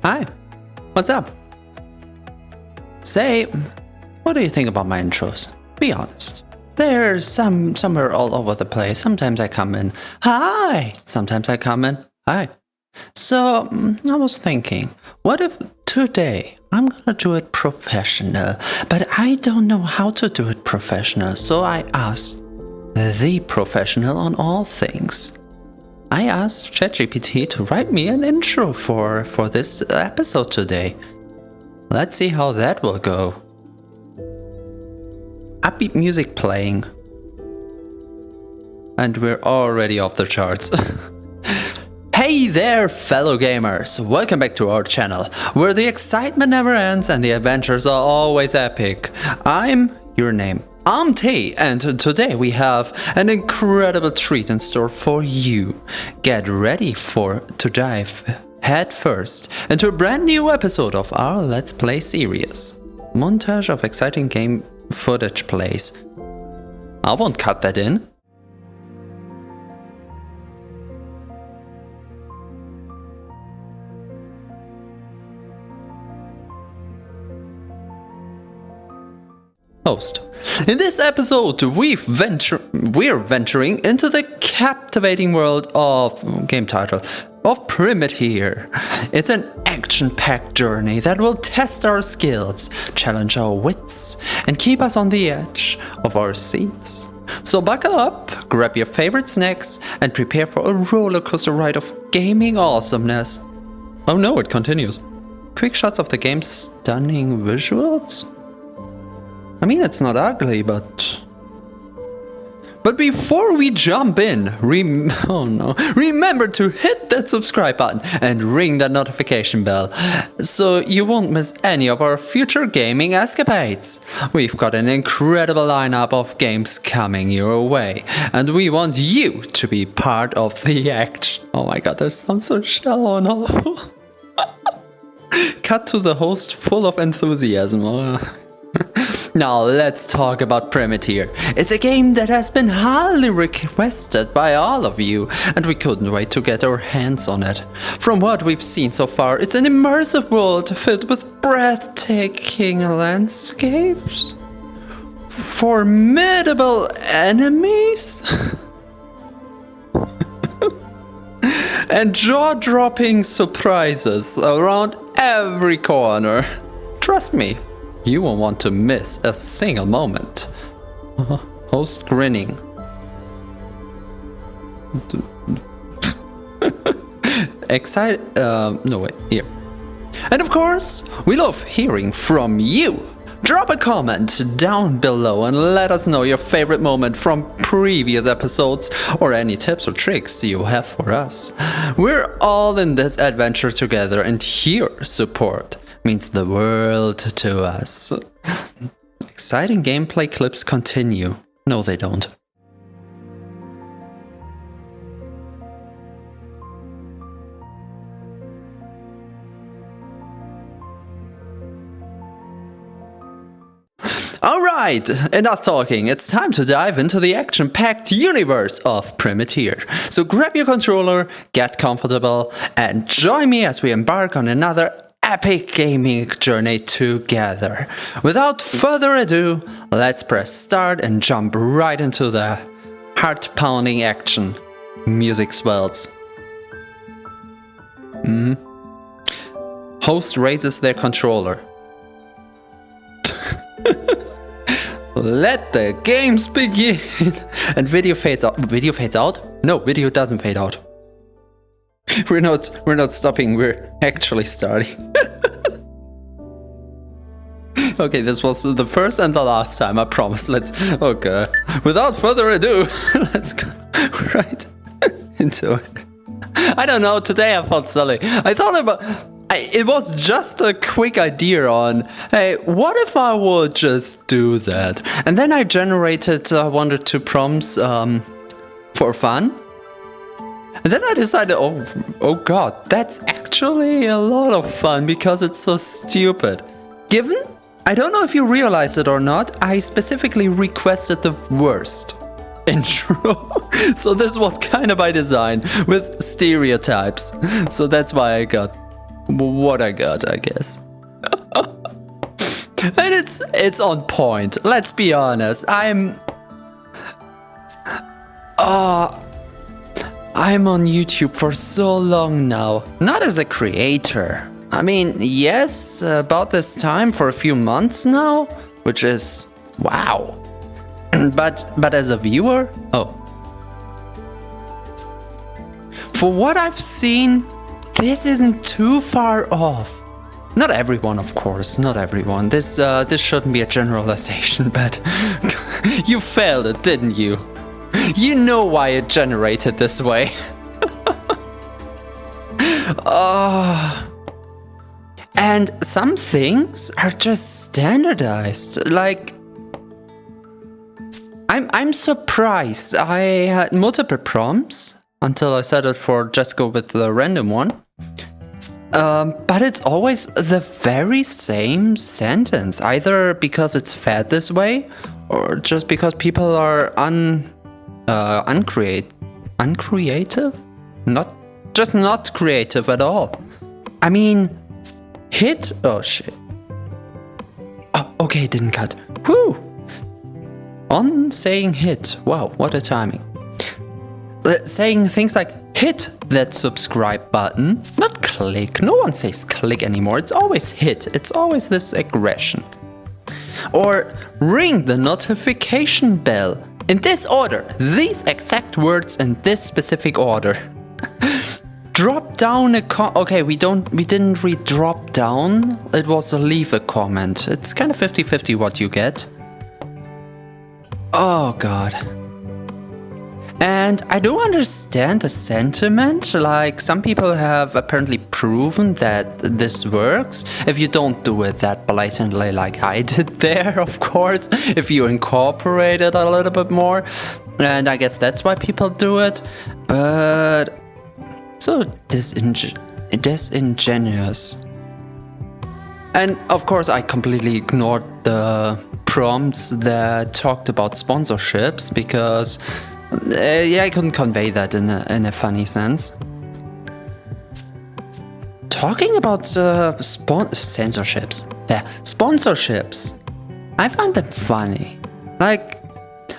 Hi, what's up? Say, what do you think about my intros? Be honest. They're somewhere all over the place. Sometimes I come in, hi! Sometimes I come in, hi. So, I was thinking, what if today I'm gonna do it professional, but I don't know how to do it professional, so I asked the professional on all things. I asked ChatGPT to write me an intro for this episode today. Let's see how that will go. Upbeat music playing. And we're already off the charts. Hey there, fellow gamers! Welcome back to our channel, where the excitement never ends and the adventures are always epic. I'm T, and today we have an incredible treat in store for you. Get ready to dive head first into a brand new episode of our Let's Play series. Montage of exciting game footage plays. I won't cut that in. Host. In this episode, we're venturing into the captivating world of game title of Primitier. It's an action-packed journey that will test our skills, challenge our wits, and keep us on the edge of our seats. So buckle up, grab your favorite snacks, and prepare for a rollercoaster ride of gaming awesomeness. Oh no, it continues. Quick shots of the game's stunning visuals? I mean, it's not ugly, but before we jump in, remember to hit that subscribe button and ring that notification bell so you won't miss any of our future gaming escapades. We've got an incredible lineup of games coming your way, and we want you to be part of the action. Oh my god, that sounds so shallow and awful. Cut to the host full of enthusiasm. Now let's talk about Primitier. It's a game that has been highly requested by all of you, and we couldn't wait to get our hands on it. From what we've seen so far, it's an immersive world filled with breathtaking landscapes, formidable enemies, and jaw-dropping surprises around every corner. Trust me, you won't want to miss a single moment. Host grinning. Excited? No, wait, here. And of course, we love hearing from you. Drop a comment down below and let us know your favorite moment from previous episodes or any tips or tricks you have for us. We're all in this adventure together, and your support means the world to us. Exciting gameplay clips continue. No, they don't. Alright, enough talking. It's time to dive into the action-packed universe of Primitier. So grab your controller, get comfortable, and join me as we embark on another epic gaming journey together. Without further ado, let's press start and jump right into the heart-pounding action. Music swells. Host raises their controller. Let the games begin. And video fades out. Video fades out? No, video doesn't fade out. We're not stopping, we're actually starting. Okay, this was the first and the last time, I promise. Okay. Without further ado, let's go right into it. I don't know, today I felt silly. It was just a quick idea on, hey, what if I would just do that? And then I generated 1 or 2 prompts for fun. And then I decided, oh god, that's actually a lot of fun because it's so stupid. I don't know if you realize it or not, I specifically requested the worst intro. So this was kind of by design with stereotypes. So that's why I got what I got, I guess. And it's on point. Let's be honest. I'm on YouTube for so long now. Not as a creator. I mean, yes, about this time for a few months now, which is wow. But as a viewer, for what I've seen, this isn't too far off. Not everyone, of course, not everyone. This shouldn't be a generalization, but you failed it, didn't you? You know why it generated this way. And some things are just standardized. Like, I'm surprised. I had multiple prompts until I settled for just go with the random one. But it's always the very same sentence, either because it's fed this way, or just because people are uncreative, not creative at all. I mean, hit. Oh shit. Oh, okay, didn't cut. Whew. On saying hit. Wow, what a timing. Saying things like hit that subscribe button, not click. No one says click anymore. It's always hit. It's always this aggression. Or ring the notification bell. In this order. These exact words in this specific order. Drop down a okay, we didn't read drop down. It was a leave a comment. It's kind of 50-50 what you get. Oh god. And I do understand the sentiment, like some people have apparently proven that this works if you don't do it that blatantly like I did there, of course, if you incorporate it a little bit more, and I guess that's why people do it, but so disingenuous. And of course I completely ignored the prompts that talked about sponsorships because I couldn't convey that in a funny sense. Talking about sponsorships, I find them funny. Like,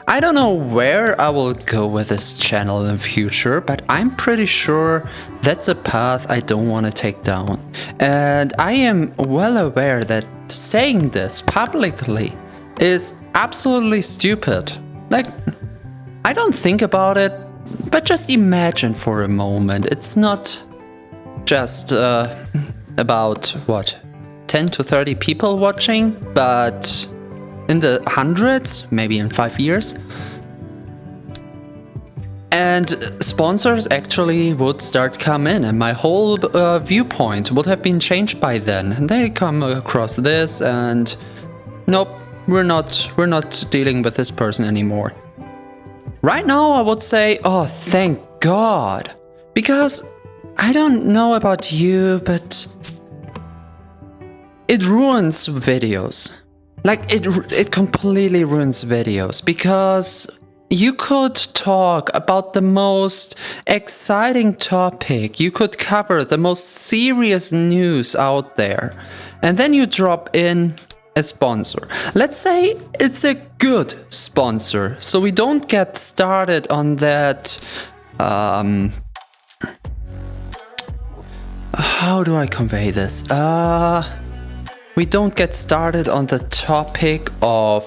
I don't know where I will go with this channel in the future, but I'm pretty sure that's a path I don't want to take down. And I am well aware that saying this publicly is absolutely stupid. Like, I don't think about it, but just imagine for a moment. It's not just about, what, 10 to 30 people watching, but in the hundreds, maybe in 5 years. And sponsors actually would start come in, and my whole viewpoint would have been changed by then. And they come across this and, nope, we're not dealing with this person anymore. Right now, I would say, oh, thank God. Because I don't know about you, but it ruins videos. Like, it completely ruins videos. Because you could talk about the most exciting topic. You could cover the most serious news out there. And then you drop in a sponsor. Let's say it's a good sponsor, so we don't get started on that. How do I convey this? We don't get started on the topic of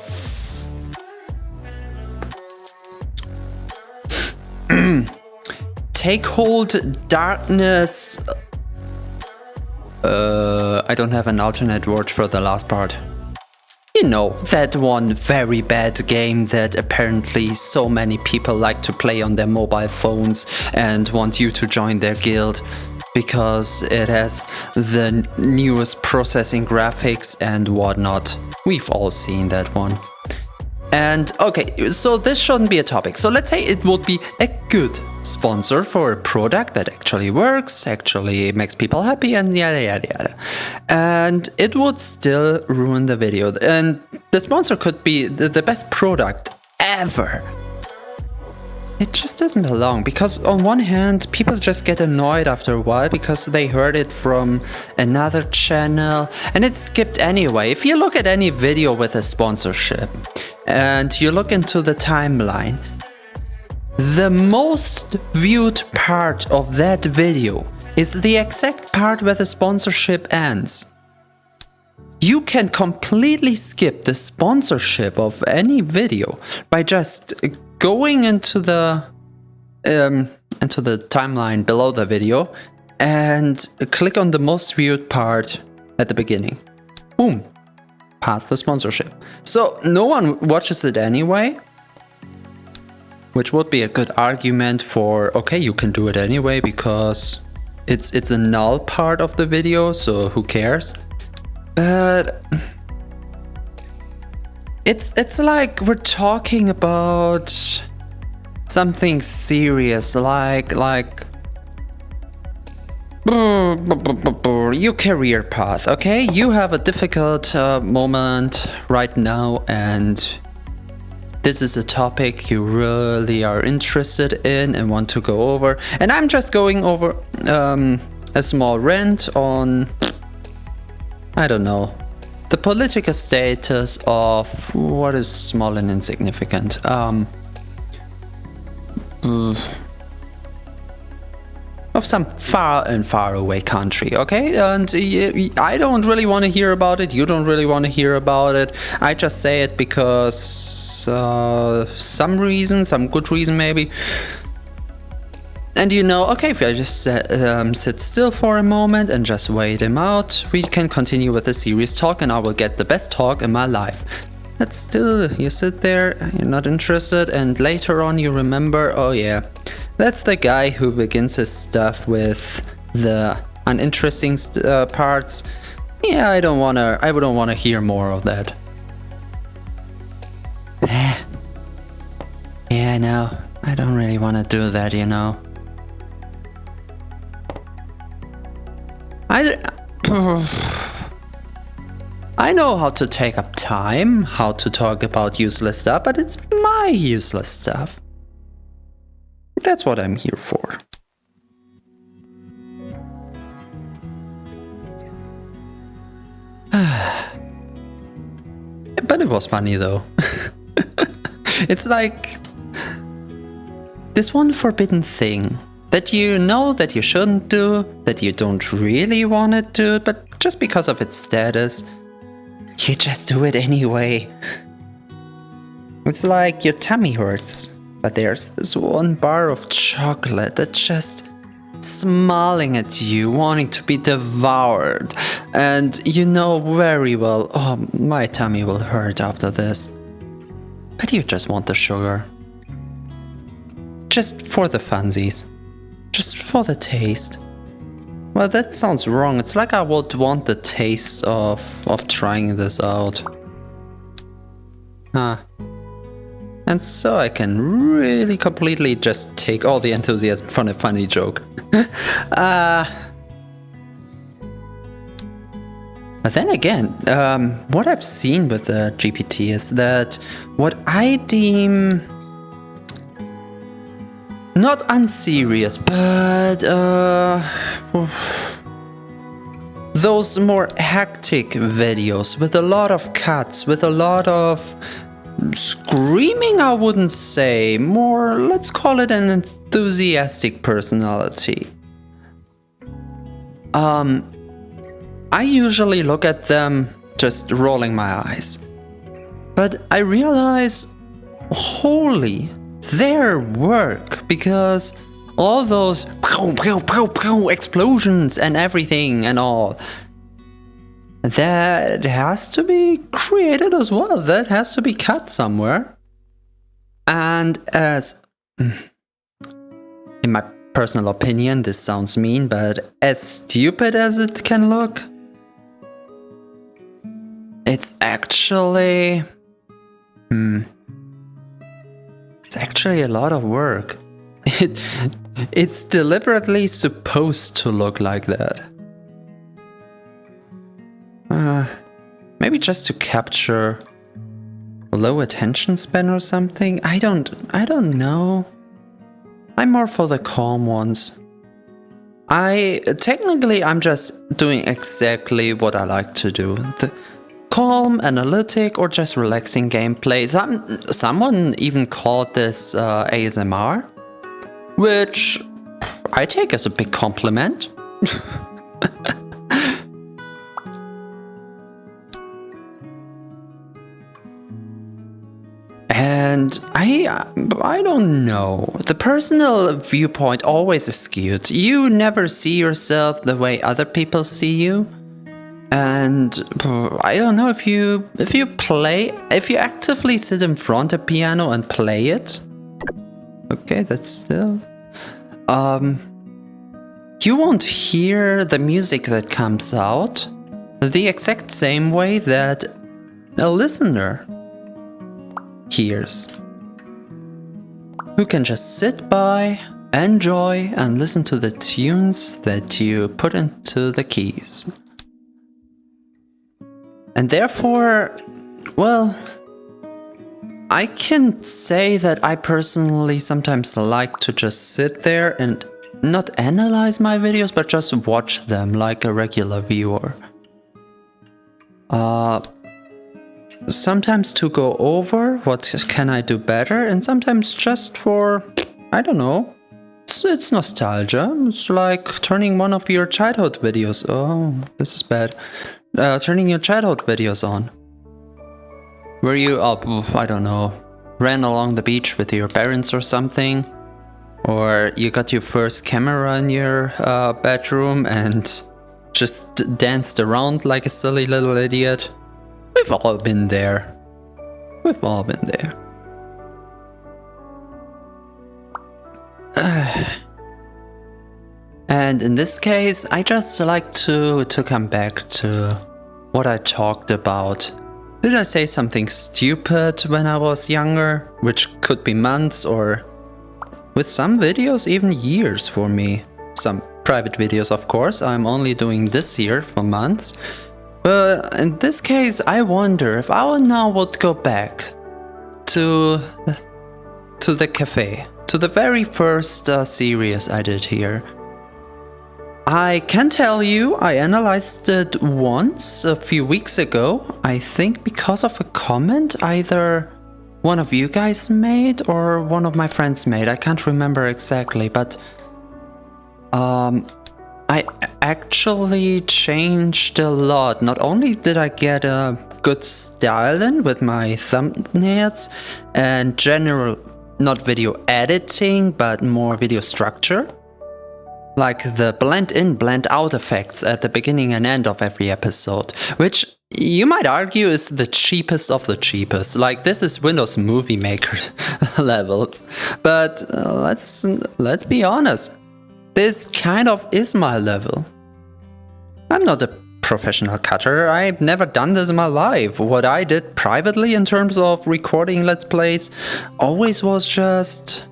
take hold darkness. I don't have an alternate word for the last part. You know, that one very bad game that apparently so many people like to play on their mobile phones and want you to join their guild because it has the newest processing graphics and whatnot. We've all seen that one. And okay, so this shouldn't be a topic. So let's say it would be a good sponsor for a product that actually works, actually makes people happy, and yada yada yada. And it would still ruin the video. And the sponsor could be the best product ever. it just doesn't belong, because on one hand, people just get annoyed after a while because they heard it from another channel and it's skipped anyway. If you look at any video with a sponsorship and you look into the timeline, the most viewed part of that video is the exact part where the sponsorship ends. You can completely skip the sponsorship of any video by just going into the timeline below the video and click on the most viewed part at the beginning. Boom, past the sponsorship. So no one watches it anyway, which would be a good argument for, okay, you can do it anyway because it's a null part of the video, so who cares? But it's like we're talking about something serious, like your career path, okay? You have a difficult moment right now, and this is a topic you really are interested in and want to go over. And I'm just going over a small rant on, I don't know, the political status of what is small and insignificant. Of some far and far away country, okay? And I don't really want to hear about it, you don't really want to hear about it. I just say it because some good reason maybe. And you know, okay, if I just sit still for a moment and just wait him out, we can continue with the serious talk and I will get the best talk in my life. But still, you sit there, you're not interested, and later on you remember, oh yeah, that's the guy who begins his stuff with the uninteresting parts. Yeah, I don't wanna hear more of that. Yeah, no, I don't really wanna do that, you know. I know how to take up time, how to talk about useless stuff, but it's my useless stuff. That's what I'm here for. But it was funny though. It's like this one forbidden thing that you know that you shouldn't do, that you don't really want to do, but just because of its status, you just do it anyway. It's like your tummy hurts, but there's this one bar of chocolate that's just smiling at you, wanting to be devoured. And you know very well, oh, my tummy will hurt after this. But you just want the sugar. Just for the funsies. Just for the taste. Well, that sounds wrong. It's like I would want the taste of trying this out. And so I can really completely just take all the enthusiasm from a funny joke. But then again, what I've seen with the GPT is that what I deem not unserious, but those more hectic videos with a lot of cuts, with a lot of screaming, I wouldn't say, more, let's call it an enthusiastic personality. I usually look at them just rolling my eyes. But I realize, holy, their work, because all those pow, pow, pow, pow explosions and everything and all, that has to be created as well. That has to be cut somewhere. And as, in my personal opinion, this sounds mean, but as stupid as it can look, it's actually... It's actually a lot of work. It's deliberately supposed to look like that. Maybe just to capture low attention span or something. I don't know. I'm more for the calm ones. I'm just doing exactly what I like to do. The calm, analytic, or just relaxing gameplay. Someone even called this ASMR, which I take as a big compliment. And I don't know. The personal viewpoint always is skewed. You never see yourself the way other people see you. And I don't know if you actively sit in front of a piano and play it. Okay, that's still. You won't hear the music that comes out the exact same way that a listener hears, who can just sit by, enjoy, and listen to the tunes that you put into the keys. And therefore, well, I can say that I personally sometimes like to just sit there and not analyze my videos, but just watch them like a regular viewer. Sometimes to go over what can I do better, and sometimes just for, I don't know, it's nostalgia. It's like turning one of your childhood videos. Oh, this is bad. Turning your childhood videos on. Where you, I don't know, ran along the beach with your parents or something. Or you got your first camera in your bedroom and just danced around like a silly little idiot. We've all been there. We've all been there. And in this case, I just like to come back to what I talked about. Did I say something stupid when I was younger? Which could be months, or with some videos even years for me. Some private videos, of course. I'm only doing this here for months. But in this case, I wonder if I now would go back to the cafe, to the very first series I did here. I can tell you, I analyzed it once a few weeks ago, I think because of a comment either one of you guys made or one of my friends made. I can't remember exactly, but I actually changed a lot. Not only did I get a good style in with my thumbnails and general, not video editing, but more video structure. Like the blend in, blend out effects at the beginning and end of every episode, which you might argue is the cheapest of the cheapest. Like this is Windows Movie Maker levels. But let's be honest. This kind of is my level. I'm not a professional cutter. I've never done this in my life. What I did privately in terms of recording Let's Plays always was just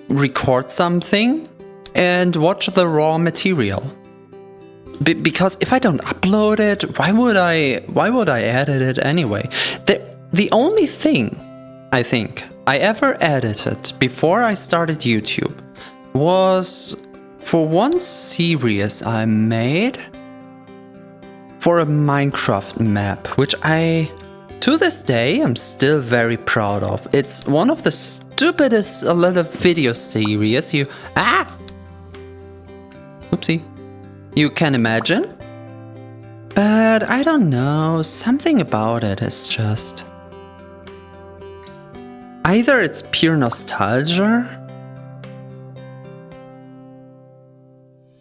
record something and watch the raw material. Because if I don't upload it, why would I edit it anyway? The only thing I think I ever edited before I started YouTube was for one series I made for a Minecraft map, which I, to this day, am still very proud of. It's one of the stupidest little video series Oopsie. You can imagine. But I don't know, something about it is just... either it's pure nostalgia.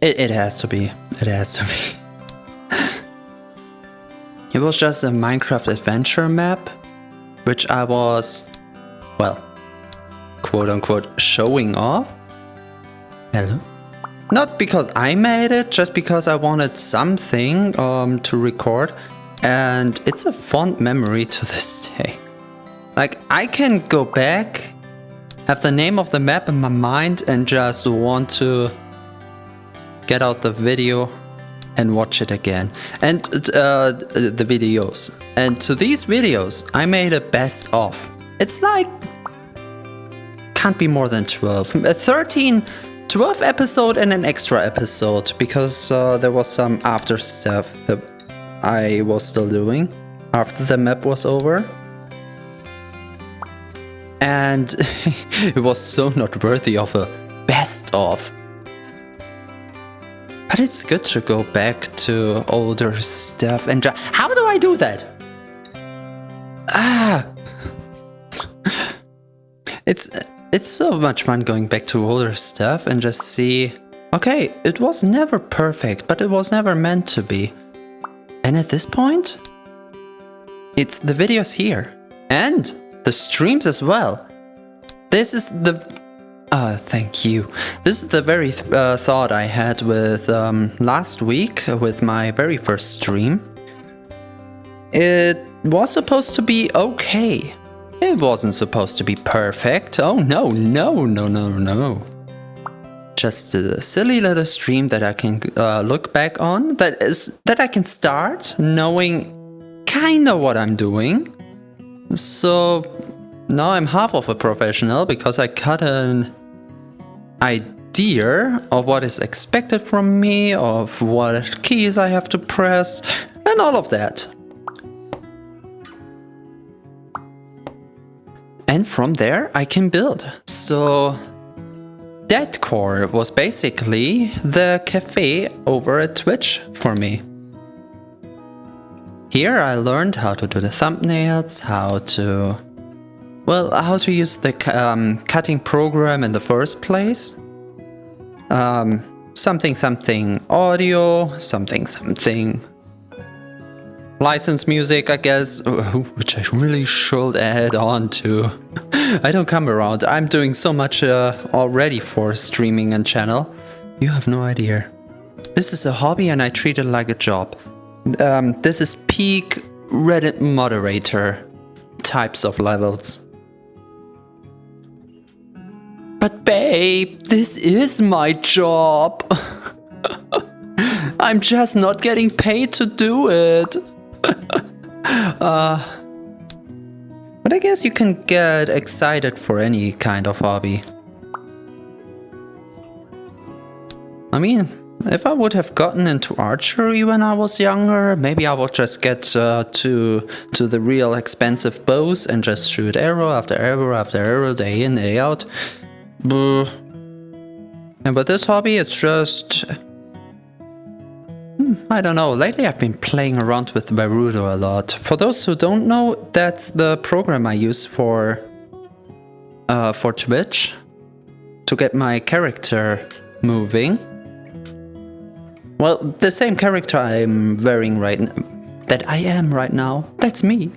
It has to be. It has to be. It was just a Minecraft adventure map, which I was, well, quote unquote, showing off. Hello? Not because I made it, just because I wanted something to record. And it's a fond memory to this day. Like, I can go back, have the name of the map in my mind, and just want to get out the video and watch it again. And the videos. And to these videos, I made a best of. It's like can't be more than 12. 13, 12 episode and an extra episode, because there was some after stuff that I was still doing after the map was over. And it was so not worthy of a best of. But it's good to go back to older stuff and how do I do that? It's so much fun going back to older stuff and just see, okay, it was never perfect, but it was never meant to be. And at this point, it's the videos here and the streams as well. This is the thank you. This is the very thought I had with last week with my very first stream. It was supposed to be okay. It wasn't supposed to be perfect. Oh no, no, no, no, no. Just a silly little stream that I can look back on. That I can start knowing kinda what I'm doing. So now I'm half of a professional because I got an idea of what is expected from me, of what keys I have to press, and all of that. And from there I can build. So that core was basically the cafe over at Twitch for me. Here I learned how to do the thumbnails, how to use the cutting program in the first place. Something audio, something license music, I guess, which I really should add on to. I don't come around. I'm doing so much already for streaming and channel. You have no idea. This is a hobby and I treat it like a job. This is peak Reddit moderator types of levels. But babe, this is my job. I'm just not getting paid to do it. But I guess you can get excited for any kind of hobby. I mean, if I would have gotten into archery when I was younger, maybe I would just get to the real expensive bows and just shoot arrow after arrow after arrow, day in, day out. And with this hobby, it's just... I don't know, lately I've been playing around with VRoid a lot. For those who don't know, that's the program I use for Twitch to get my character moving. Well, the same character I'm wearing right now, that I am right now, that's me.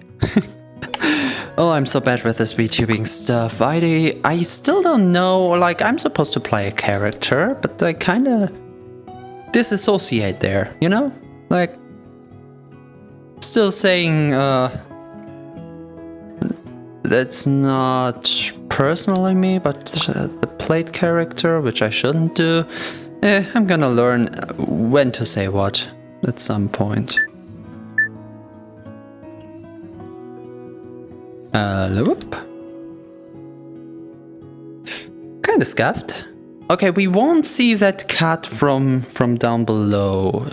Oh, I'm so bad with this VTubing stuff. I still don't know, like, I'm supposed to play a character, but I kinda disassociate there, you know? Like, still saying, that's not personally me, but the played character, which I shouldn't do. I'm gonna learn when to say what at some point. Whoop. Kinda scuffed. Okay, we won't see that cut from down below.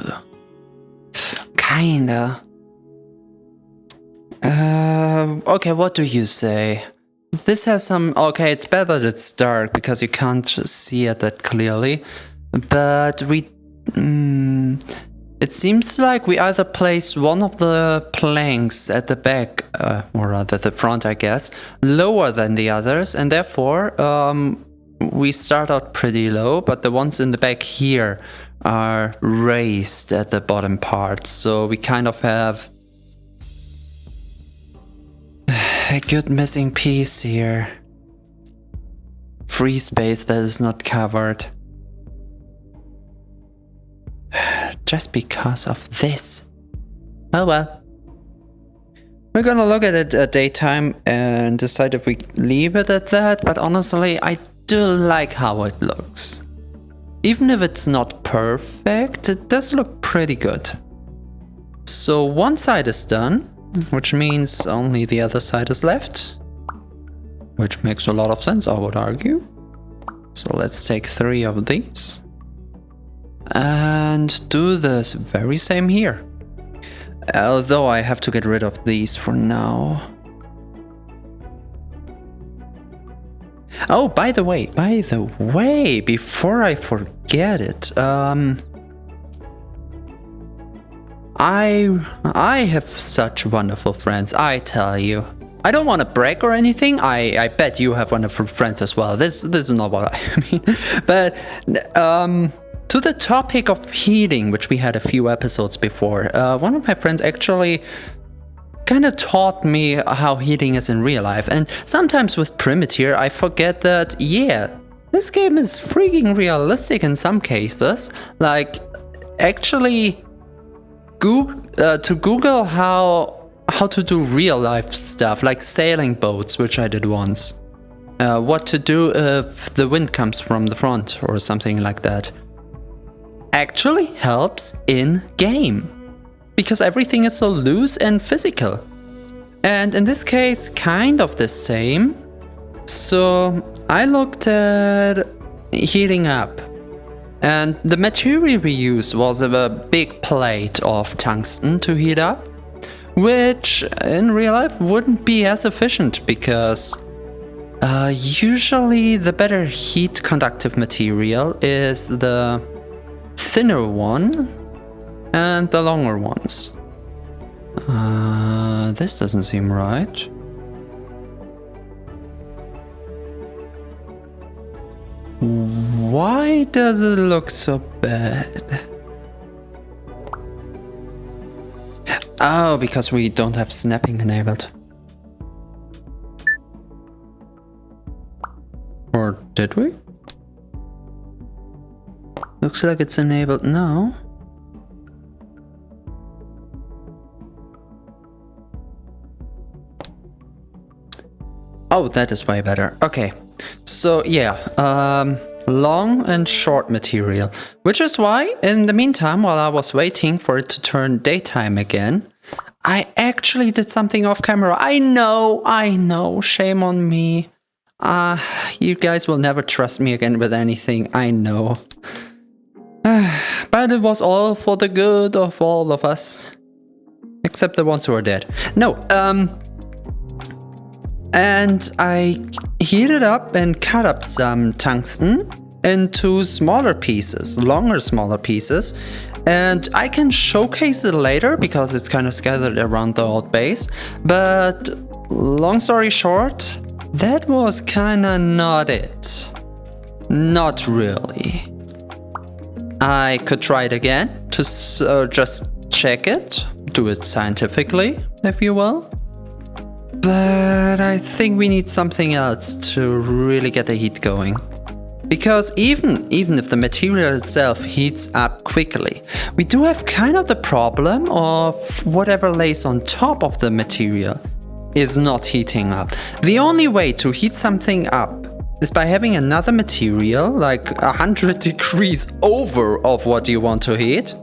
Kinda. Okay, what do you say? This has some... Okay, it's better that it's dark because you can't see it that clearly. But we... it seems like we either placed one of the planks at the back, or rather the front, I guess, lower than the others, and therefore we start out pretty low, but the ones in the back here are raised at the bottom part, so we kind of have a good missing piece here. Free space that is not covered. Just because of this. Oh well. We're gonna look at it at daytime and decide if we leave it at that, but honestly, I do like how it looks. Even if it's not perfect, it does look pretty good. So one side is done, which means only the other side is left. which makes a lot of sense, I would argue. So let's take 3 of these and do this very same here. Although I have to get rid of these for now. Oh, by the way, before I forget it, I have such wonderful friends, I tell you. I don't want to brag or anything. I bet you have wonderful friends as well. This is not what I mean. But to the topic of heating, which we had a few episodes before, one of my friends actually kind of taught me how heating is in real life. And sometimes with Primitier, I forget that, yeah, this game is freaking realistic in some cases. Like, actually, to Google how to do real life stuff, like sailing boats, which I did once. What to do if the wind comes from the front or something like that. Actually helps in game. Because everything is so loose and physical. And in this case, kind of the same. So I looked at heating up. And the material we used was a big plate of tungsten to heat up. Which in real life wouldn't be as efficient because usually the better heat conductive material is the thinner one and the longer ones. This doesn't seem right. Why does it look so bad? Oh, because we don't have snapping enabled. Or did we? Looks like it's enabled now. Oh, that is way better. Okay. So yeah, long and short material. Which is why, in the meantime, while I was waiting for it to turn daytime again, I actually did something off camera. I know, shame on me. You guys will never trust me again with anything, I know. But it was all for the good of all of us. Except the ones who are dead. No, and I heated up and cut up some tungsten into smaller pieces, longer smaller pieces. And I can showcase it later because it's kind of scattered around the old base. But long story short, that was kind of not it. Not really. I could try it again to just check it, do it scientifically, if you will. But I think we need something else to really get the heat going. Because even if the material itself heats up quickly, we do have kind of the problem of whatever lays on top of the material is not heating up. The only way to heat something up is by having another material like 100 degrees over of what you want to heat.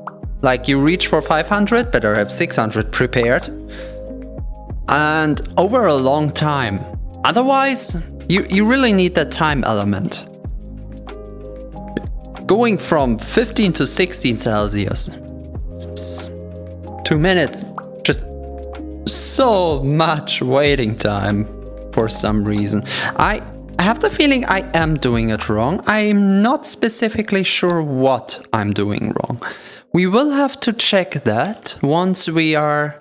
Like you reach for 500, better have 600 prepared. And over a long time. Otherwise, you really need that time element. Going from 15 to 16 Celsius. 2 minutes. Just so much waiting time for some reason. I have the feeling I am doing it wrong. I'm not specifically sure what I'm doing wrong. We will have to check that once we are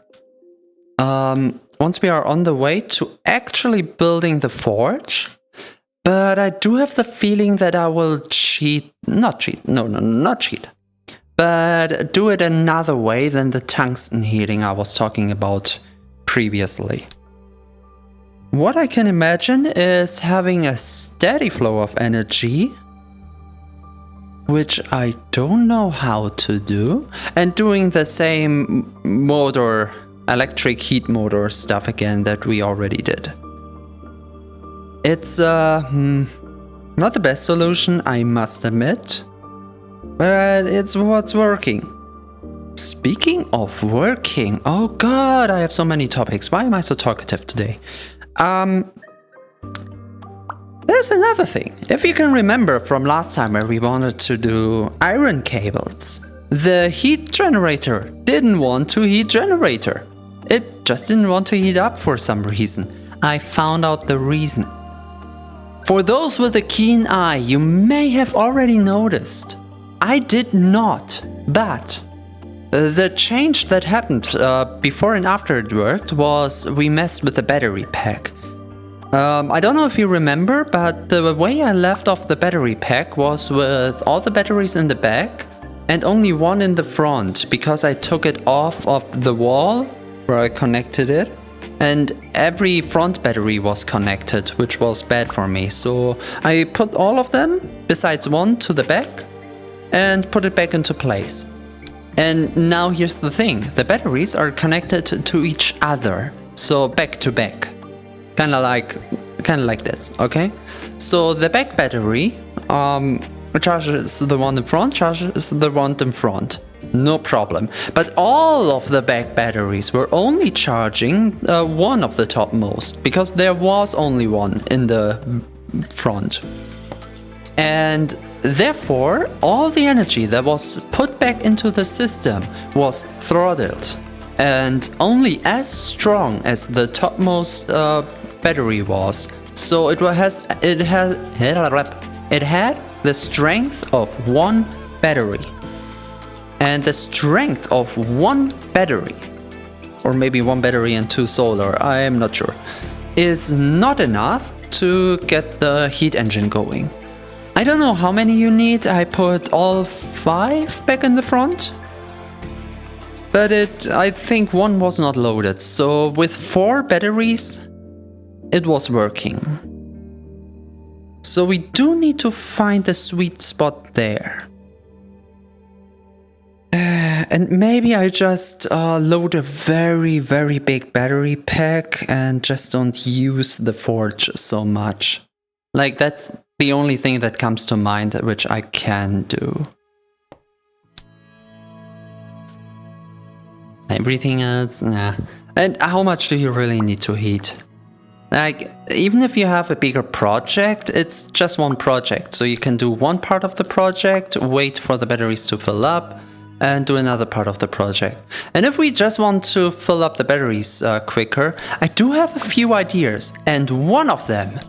on the way to actually building the forge. But I do have the feeling that I will not cheat, but do it another way than the tungsten heating I was talking about previously. What I can imagine is having a steady flow of energy, which I don't know how to do, and doing the same motor, electric heat motor stuff again that we already did. It's not the best solution, I must admit, but it's what's working. Speaking of working, oh god, I have so many topics. Why am I so talkative today? Here's another thing. If you can remember from last time where we wanted to do iron cables, the heat generator didn't want to heat generator. It just didn't want to heat up for some reason. I found out the reason. For those with a keen eye, you may have already noticed. I did not, but the change that happened before and after it worked was we messed with the battery pack. I don't know if you remember, but the way I left off the battery pack was with all the batteries in the back and only one in the front, because I took it off of the wall where I connected it, and every front battery was connected, which was bad for me. So I put all of them, besides one, to the back and put it back into place. And now here's the thing, the batteries are connected to each other, so back to back. Kind of like this, okay? So the back battery charges the one in front, charges the one in front. No problem. But all of the back batteries were only charging one of the topmost, because there was only one in the front. And therefore, all the energy that was put back into the system was throttled, and only as strong as the topmost battery was. So it had the strength of one battery. And the strength of one battery, or maybe one battery and two solar, I am not sure, is not enough to get the heat engine going. I don't know how many you need. I put all 5 back in the front, but I think one was not loaded. So with 4 batteries, it was working. So we do need to find the sweet spot there. And maybe I just load a very, very big battery pack and just don't use the forge so much. Like, that's the only thing that comes to mind which I can do. Everything else, nah. And how much do you really need to heat? Like, even if you have a bigger project, it's just one project. So you can do one part of the project, wait for the batteries to fill up, and do another part of the project. And if we just want to fill up the batteries quicker, I do have a few ideas, and one of them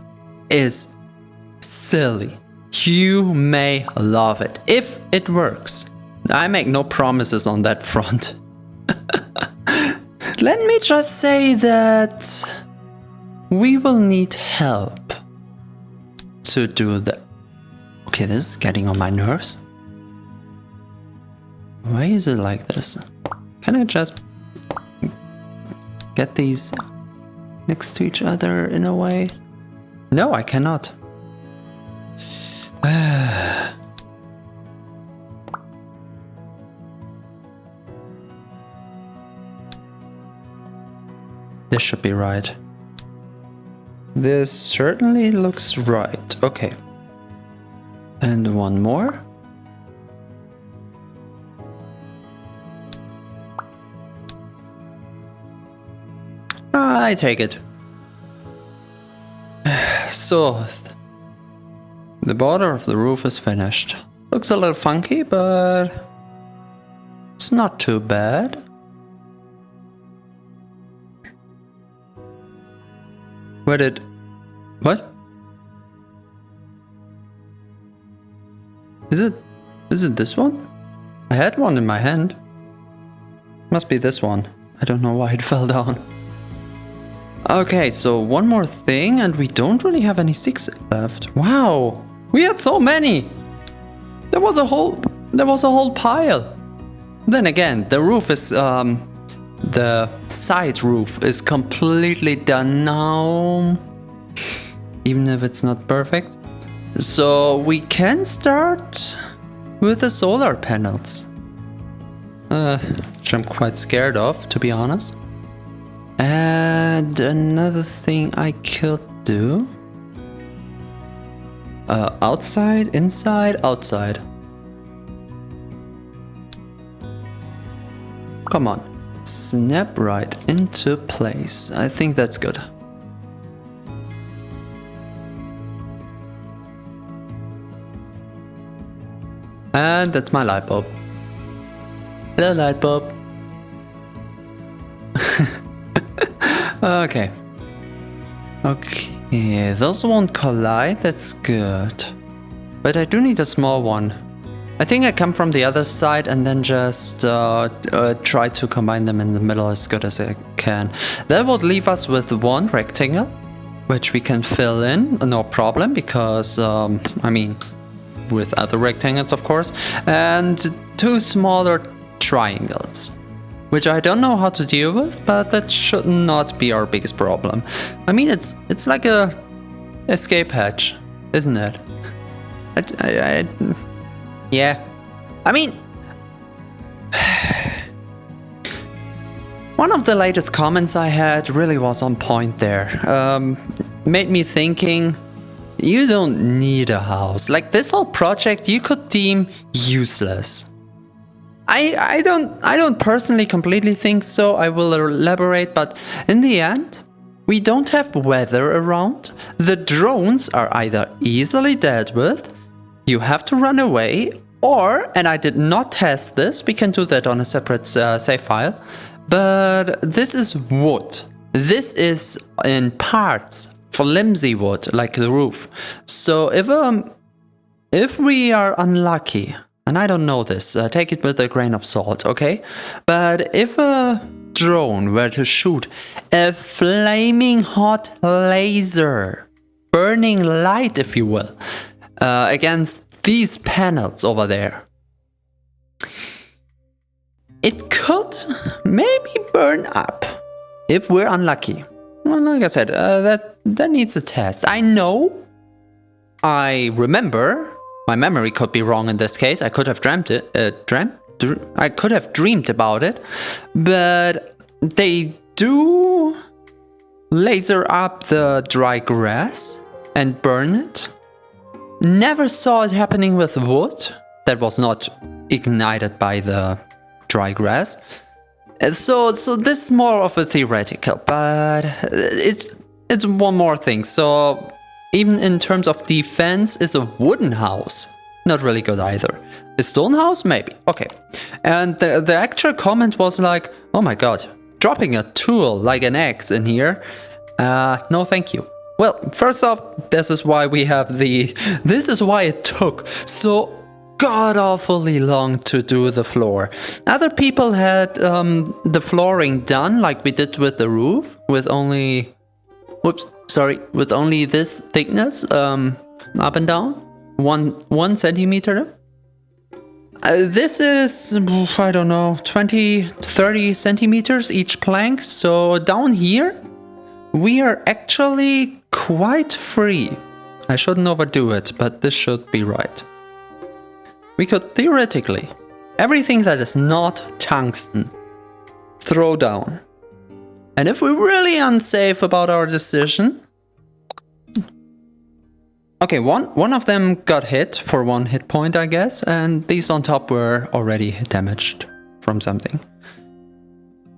is silly. You may love it if it works. I make no promises on that front. Let me just say that we will need help to do that. Okay, this is getting on my nerves. Why is it like this? Can I just get these next to each other in a way? No, I cannot. This should be right. This certainly looks right. Okay. And one more. I take it. So, the border of the roof is finished. Looks a little funky, but it's not too bad. What? Is it this one? I had one in my hand. Must be this one. I don't know why it fell down. Okay, so one more thing, and we don't really have any sticks left. Wow, we had so many. There was a whole pile. Then again, the roof is the side roof is completely done now, even if it's not perfect. So we can start with the solar panels, which I'm quite scared of, to be honest. And another thing I could do, outside, inside, outside. Come on, snap right into place. I think that's good. And that's my light bulb. Hello, light bulb. Okay. Okay, those won't collide, that's good. But I do need a small one. I think I come from the other side and then just try to combine them in the middle as good as I can. That would leave us with one rectangle, which we can fill in, no problem, because, I mean, with other rectangles, of course, and two smaller triangles, which I don't know how to deal with, but that should not be our biggest problem. I mean, it's like a escape hatch, isn't it? Yeah. I mean, one of the latest comments I had really was on point there. Made me thinking, you don't need a house. Like, this whole project you could deem useless. I don't personally completely think so. I will elaborate, but in the end, we don't have weather around. The drones are either easily dealt with, you have to run away, or, and I did not test this, we can do that on a separate save file, but this is wood. This is in parts flimsy wood, like the roof. So if we are unlucky, and I don't know this, take it with a grain of salt, okay? But if a drone were to shoot a flaming hot laser, burning light, if you will, against these panels over there, it could maybe burn up if we're unlucky. Well, like I said, that needs a test. I know, I remember, my memory could be wrong in this case. I could have dreamt it, I could have dreamed about it, but they do laser up the dry grass and burn it. Never saw it happening with wood that was not ignited by the dry grass. So this is more of a theoretical, but it's one more thing. So even in terms of defense, is a wooden house not really good either. A stone house, maybe. Okay. And the actual comment was like, oh my god, dropping a tool like an axe in here? No thank you. Well, first off, this is why it took so god-awfully long to do the floor. Other people had the flooring done like we did with the roof, with only, with only this thickness, up and down, one centimeter. This is, I don't know, 20, 30 centimeters each plank. So down here, we are actually quite free. I shouldn't overdo it, but this should be right. We could theoretically, everything that is not tungsten, throw down. And if we're really unsafe about our decision... Okay, one of them got hit for 1 hit point, I guess, and these on top were already damaged from something.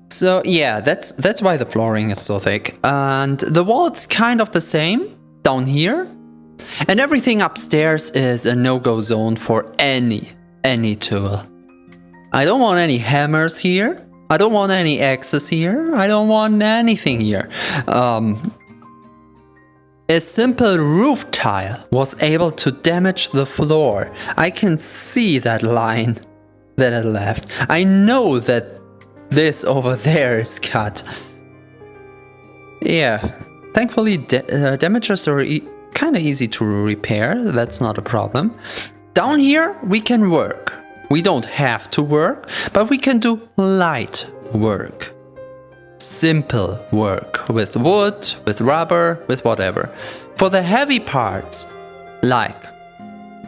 So yeah, that's why the flooring is so thick. And the wall's kind of the same down here. And everything upstairs is a no-go zone for any tool. I don't want any hammers here. I don't want any axes here. I don't want anything here. A simple roof tile was able to damage the floor. I can see that line that it left. I know that this over there is cut. Yeah, thankfully damages are kind of easy to repair. That's not a problem. Down here we can work. We don't have to work, but we can do light work. Simple work with wood, with rubber, with whatever. For the heavy parts, like,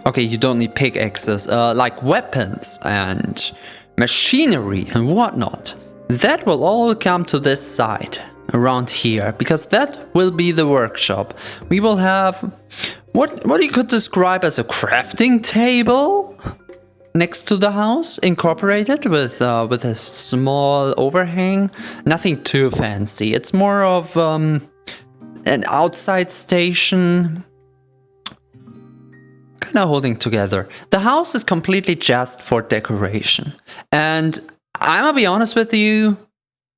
okay, you don't need pickaxes, like weapons and machinery and whatnot, that will all come to this side around here, because that will be the workshop. We will have what you could describe as a crafting table next to the house, incorporated with a small overhang. Nothing too fancy. It's more of an outside station, kind kind of holding together. The house is completely just for decoration. And I'm gonna be honest with you,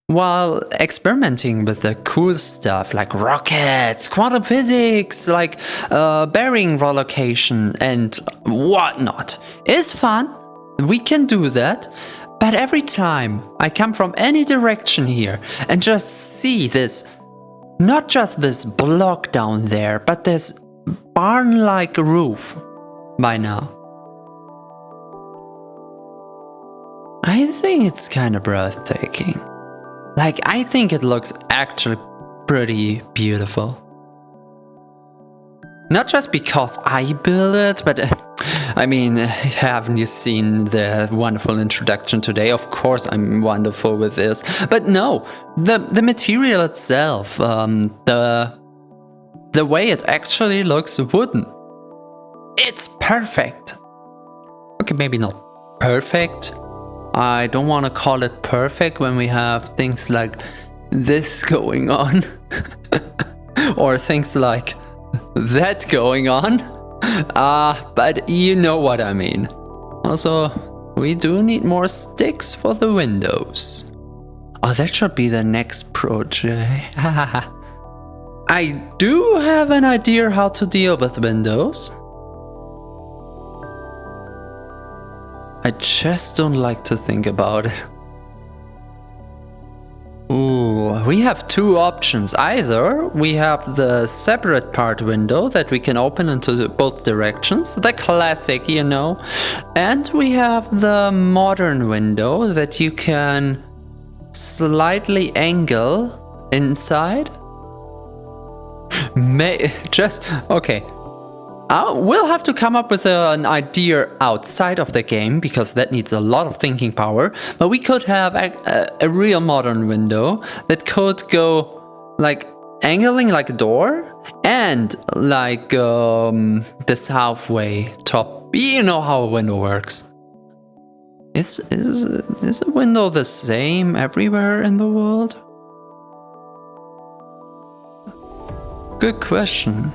while experimenting with the cool stuff like rockets, quantum physics, like bearing relocation and whatnot is fun. We can do that. But every time I come from any direction here and just see this, not just this block down there, but this barn-like roof by now, I think it's kind of breathtaking. Like, I think it looks actually pretty beautiful. Not just because I built it, but I mean, haven't you seen the wonderful introduction today? Of course I'm wonderful with this. But no, the material itself, the way it actually looks wooden, it's perfect. Okay, maybe not perfect. I don't want to call it perfect when we have things like this going on. Or things like that going on. But you know what I mean. Also, we do need more sticks for the windows. Oh, that should be the next project. I do have an idea how to deal with windows. I just don't like to think about it. Ooh, we have two options. Either we have the separate part window that we can open into both directions, the classic, you know, and we have the modern window that you can slightly angle inside. Okay. We'll have to come up with an idea outside of the game, because that needs a lot of thinking power. But we could have a real modern window that could go like angling like a door and like this halfway top. You know how a window works. Is a window the same everywhere in the world? Good question.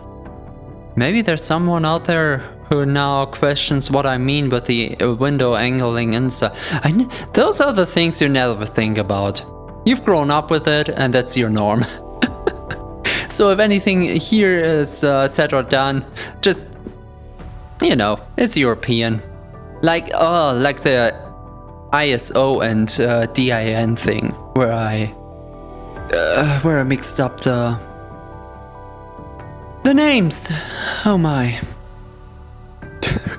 Maybe there's someone out there who now questions what I mean with the window angling inside. Those are the things you never think about. You've grown up with it and that's your norm. So if anything here is said or done, just, you know, it's European. Like the ISO and DIN thing, where I mixed up the names. Oh my.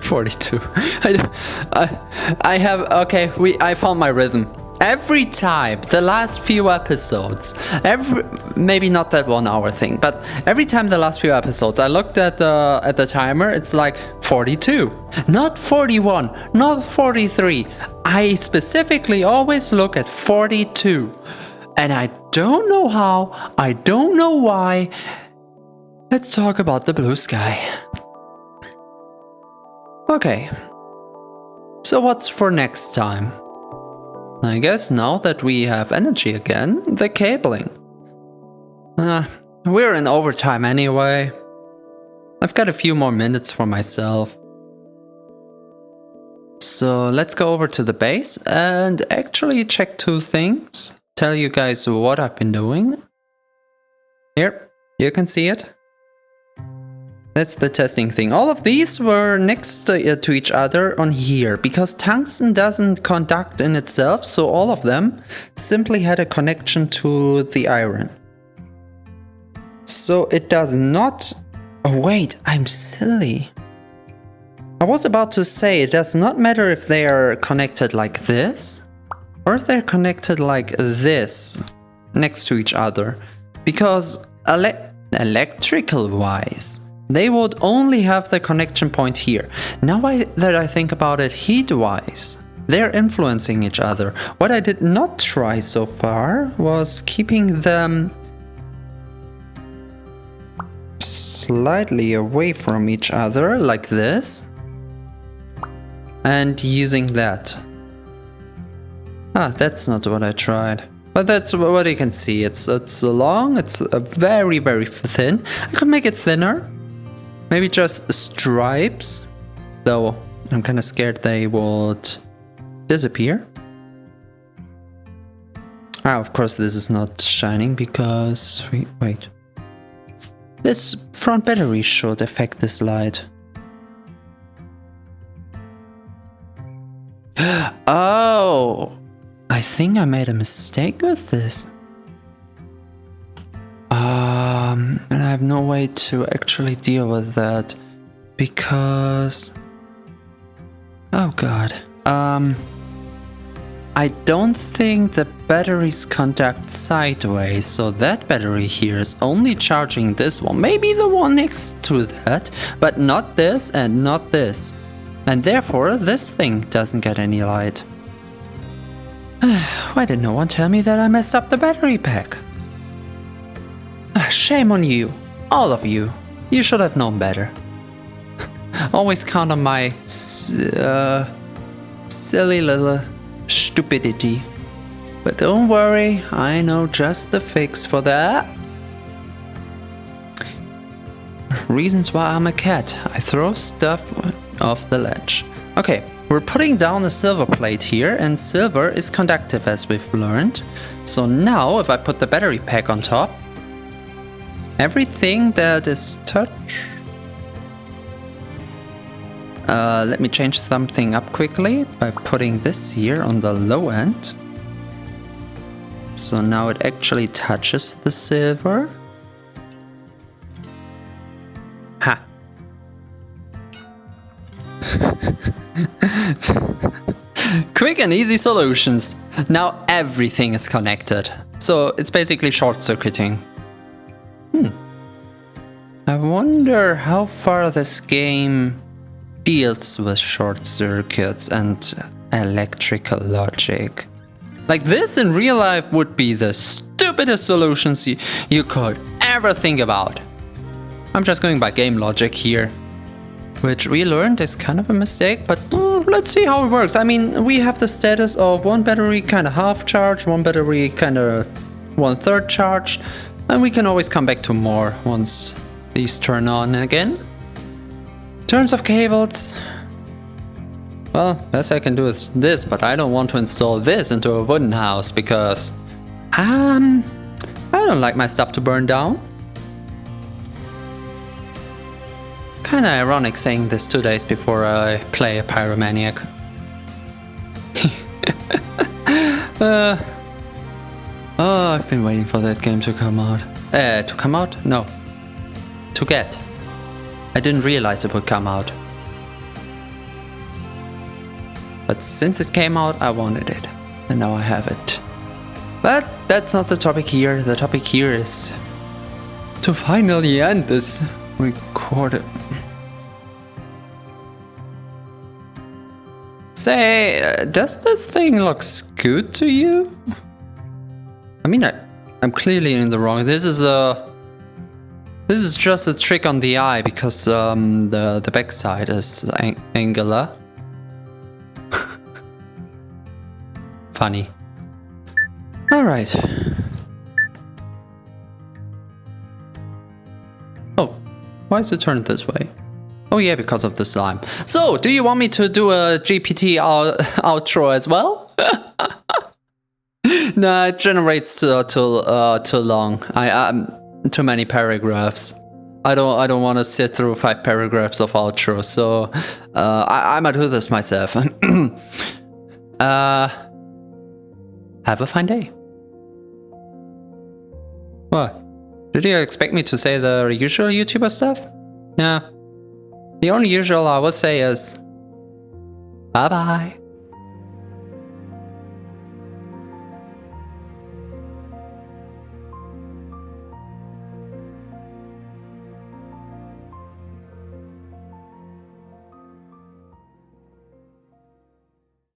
42. I have, okay, I found my rhythm. Every time, the last few episodes, maybe not that 1 hour thing, but every time the last few episodes, I looked at the timer, it's like 42. Not 41, not 43. I specifically always look at 42. And I don't know how, I don't know why. Let's talk about the blue sky. Okay. So what's for next time? I guess now that we have energy again, the cabling. We're in overtime anyway. I've got a few more minutes for myself. So let's go over to the base and actually check two things. Tell you guys what I've been doing. Here, you can see it. That's the testing thing. All of these were next to each other on here, because tungsten doesn't conduct in itself, so all of them simply had a connection to the iron. So it does not... Oh wait, I'm silly. I was about to say it does not matter if they are connected like this, or if they're connected like this, next to each other, because electrical wise, they would only have the connection point here. Now that I think about it heat-wise, they're influencing each other. What I did not try so far was keeping them slightly away from each other, like this, and using that. That's not what I tried. But that's what you can see. It's long, it's very, very thin. I could make it thinner. Maybe just stripes Though I'm kind of scared they would disappear. Ah, of course this is not shining because... wait. This front battery should affect this light. Oh! I think I made a mistake with this. And I have no way to actually deal with that. Because... oh god. I don't think the batteries conduct sideways, so that battery here is only charging this one. Maybe the one next to that, but not this and not this. And therefore, this thing doesn't get any light. Why did no one tell me that I messed up the battery pack? Shame on you, all of you. You should have known better. Always count on my silly little stupidity. But don't worry, I know just the fix for that. Reasons why I'm a cat. I throw stuff off the ledge. Okay, we're putting down a silver plate here, and silver is conductive as we've learned. So now if I put the battery pack on top, everything that is touch... let me change something up quickly by putting this here on the low end. So now it actually touches the silver. Ha! Quick and easy solutions. Now everything is connected. So it's basically short-circuiting. I wonder how far this game deals with short circuits and electrical logic. Like this in real life would be the stupidest solutions you could ever think about. I'm just going by game logic here, which we learned is kind of a mistake, but let's see how it works. I mean, we have the status of one battery kind of half charge, one battery kind of 1/3 charge, and we can always come back to more once these turn on again. In terms of cables, well, best I can do is this, but I don't want to install this into a wooden house because I don't like my stuff to burn down. Kinda ironic saying this 2 days before I play a pyromaniac. Oh, I've been waiting for that game to come out. To come out? No. To get. I didn't realize it would come out. But since it came out, I wanted it. And now I have it. But that's not the topic here. The topic here is to finally end this recording. Say, does this thing looks good to you? I mean, I'm clearly in the wrong. This is just a trick on the eye because the backside is angular. Funny. All right. Oh, why is it turned this way? Oh yeah, because of the slime. So, do you want me to do a GPT outro as well? Nah, it generates too long. Too many paragraphs. I don't want to sit through 5 paragraphs of outro, so I might do this myself. Have a fine day. What? Did you expect me to say the usual YouTuber stuff? Nah. The only usual I would say is bye bye.